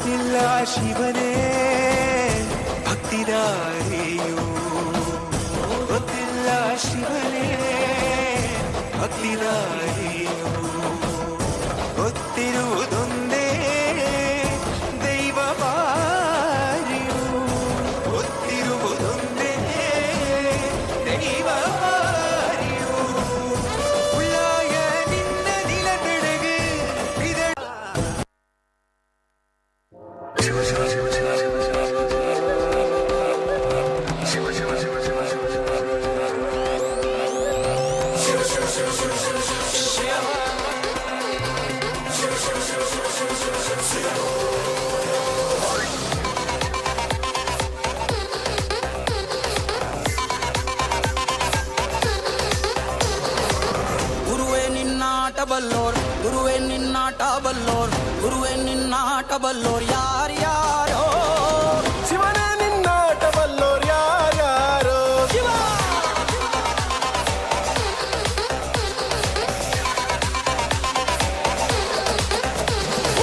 ಗೊತ್ತಿಲ್ಲ ಶಿವನೇ ಭಕ್ತಿದಾರಿಯು, ಗೊತ್ತಿಲ್ಲ ಶಿವನೇ ಭಕ್ತಿದಾರಿಯು, ಗೊತ್ತಿರುವುದೊಂದೇ ದೈವವಾರಿಯು, ಗೊತ್ತಿರುವುದೊಂದೇ ದೈವವಾರಿಯು. ಉಳ್ಳಾಯ ನಿನ್ನ ನಿಲಕಡೆಗೆ ಗುರುವೇ ನಿನ್ನಾಟ ಬಲ್ಲೋರ್, ಗುರುವೇ ನಿನ್ನಾಟ ಬಲ್ಲೋರ್, ಗುರುವೇ ನಿನ್ನಾಟ ಬಲ್ಲೋರ್ ಯಾರ್ಯಾರೋ. ಶಿವನೇ ನಿನ್ನಾಟ ಬಲ್ಲೋರ್ ಯಾರ್ಯಾರೋ. ಶಿವ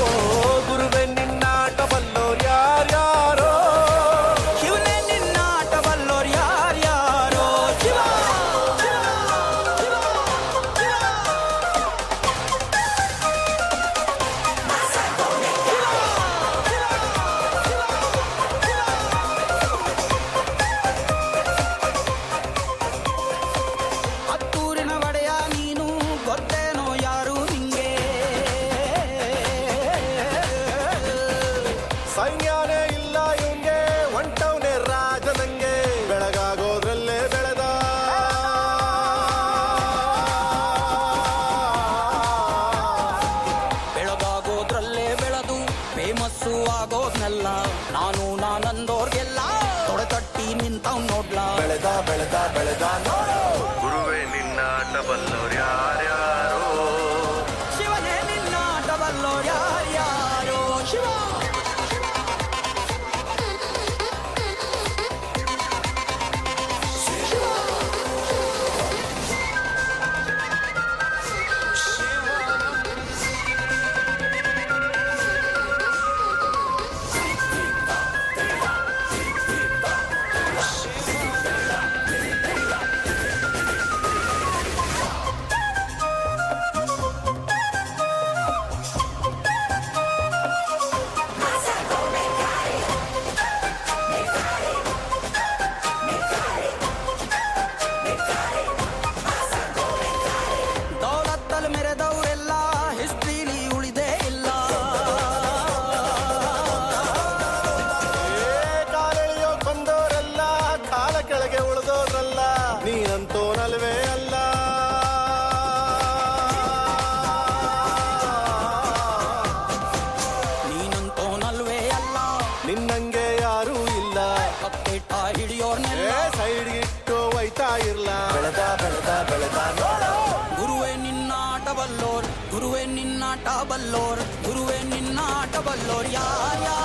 ಓ ಗುರುವೇ ನಿನ್ನಾಟ ಬಲ್ಲೋರ್ ಯಾರ್ಯಾರೋ. ಶಿವನೇ ನಿನ್ನಾಟ ಬಲ್ಲೋರ್ ಯಾರ್ಯಾರೋ. ಶಿವ ಹತ್ತೂರಿನ ಒಡೆಯ ನೀನು, ಗೊತ್ತೇನೋ ಯಾರು ನಿಂಗೆ. ಸೈನ್ಯನೇ ಇಲ್ಲ ಇವಂಗೆ, ಹೊಂಟವ್ನೆ ರಾಜನಂಗೆ. ಬೆಳಗಾಗೋದ್ರಲ್ಲೇ ಬೆಳೆದ ಬೆಳಗಾಗೋದ್ರಲ್ಲೇ ಬೆಳೆದು ಫೇಮಸ್ಸು ಆಗೋದ್ನೆಲ್ಲ ನಾನು ನಾನಂದೋರ್ಗೆಲ್ಲ ತೊಡೆತಟ್ಟಿ ನಿಂತವ್ ನೋಡ್ಲಾ. ಬೆಳೆದ ಬೆಳೆದ ಬೆಳೆದ ನೋಡು. ಗುರುವೇ ನಿನ್ನಾಟ ಬಲ್ಲೋರ್ ಯಾರ್ಯಾರೋ. ಶಿವನೇ ನಿನ್ನಾಟ ಬಲ್ಲೋರ್ ಯಾರ್ಯಾರೋ. ಶಿವ ದೌಲತ್ತಲ್ಲಿ ಮೆರೆದವರೆಲ್ಲ ಹಿಸ್ಟ್ರಿಲಿ ಉಳಿದೇ ಇಲ್ಲ. ಕಾಲೆಳೆಯೋ ಬಂದವರೆಲ್ಲ ಕಾಲ ಕೆಳಗೆ ಉಳಿದೋದ್ರಲ್ಲ. ನೀನಂತೂ ನಲ್ವೇ ಅಲ್ಲ. ನೀನಂತೋನಲ್ವೇ ಅಲ್ಲ, ನಿನ್ನಂಗೆ ಯಾರೂ ಇಲ್ಲ. ಕತ್ತೇಟ ಹಿಡಿಯೋರ್ನೆಲ್ಲ ಸೈಡ್ ಇಟ್ಟು ಒಯ್ತಾ ಇರ್ಲ. ಬೆಳೆದ ಬೆಳೆದ ಬೆಳೆದ ನೋಡು. ಗುರುವೇ ನಿನ್ನಾಟ ಬಲ್ಲೋರ್, ಗುರುವೇ ನಿನ್ನಾಟ ಬಲ್ಲೋರ್, ಗುರುವೇ ನಿನ್ನಾಟ ಬಲ್ಲೋರ್ ಯಾರ್ಯಾರೋ.